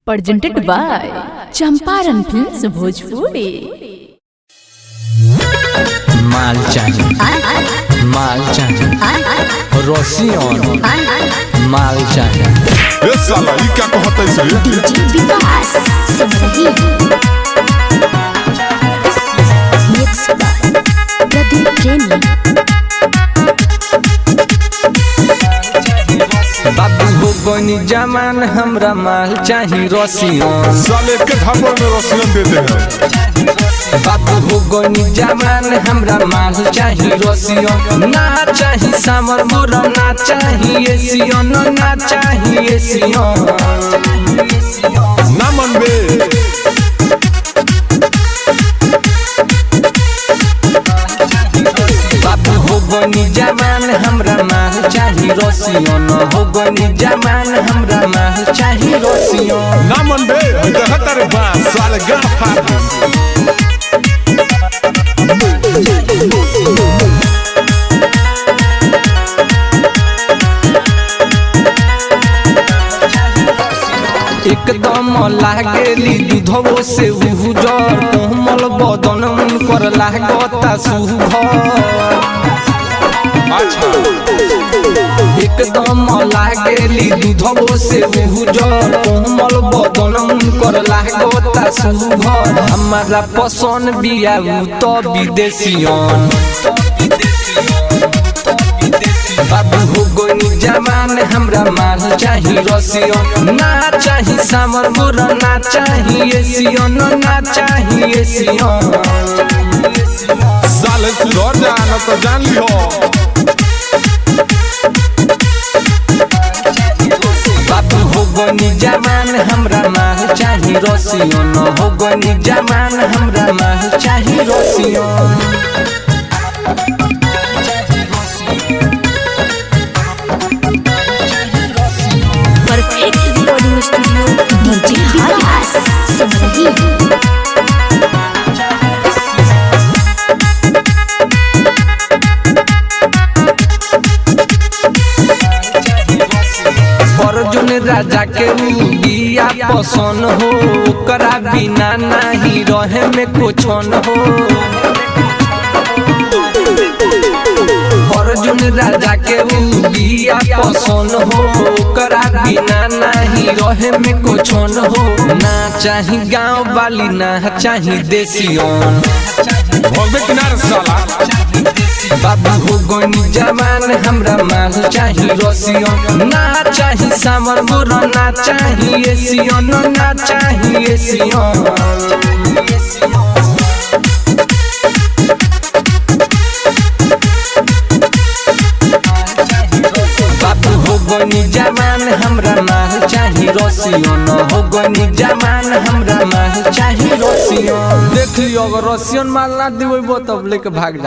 presented by Champaran films Bhojpuri. माल चाहिए Russian माल चाहिए। ये साला ये क्या कहता है इसे? डीजे विकास सही मिक्स प्रदीप प्रेमी। बाबू हो बनी जमान हमरा माल चाहिए रोसियन। साले के ढाबा में रोसियन देते हैं। बाबू हो बनी जमान हमरा माल चाहिए रोसियन। ना चाहिए सामर बुरा ना चाहिए एसियन ना चाहिए एसियन। ना मन बे बाबू हो बनी जमान हमरा माल चाहिए रोसियन। हो बनी जमान हमरा माल चाहिए रोसियन। ना मन बे इधर तेरे बाप साले गाँव फाड़ दे। एकदम लागेली दूधवो से उजर कोमल बदन कर लागता सुभर। एकदम लागेली दूधवो से उजर कोमल बदन कर लागता सुभर। हमारा पसंद बिया तो विदेशियन। बाबू हो गनी जमान हमरा माल चाहिए रोसियन। ना चाहिए सामर बुरा ना चाहिए एसियन ना चाहिए एसियन। साले सुधर जा ना तो जान लियो। बाबू हो गनी जमान हमरा माल चाहिए रोसियन। हो गनी जमान हमरा माल चाहिए रोसियन। Perfect recording studio DJ Vikas सही। अर्जुन राजा के बिया पसंद हो ओकरा बिना नहीं रहे में कुछ न हो। अर्जुन राजा के बिया पसंद हो ओकरा बिना नहीं रहे में कुछ न हो। ना चाही गाँव वाली ना चाही देसियन। भोगे किनारे साला बाबू हो गनी जमान हमरा माल चाहिए रोसियन। ना चाहिए सामर बुरा ना चाहिए एसियन ना चाहिए एसियन। बाबू हो गनी जमान हमरा माल चाहिए रोसियन। हो गनी जमान हमरा माल चाहिए रोसियन। देख लियो अगर रोसियन माल ना देबो तब लेके भाग जा।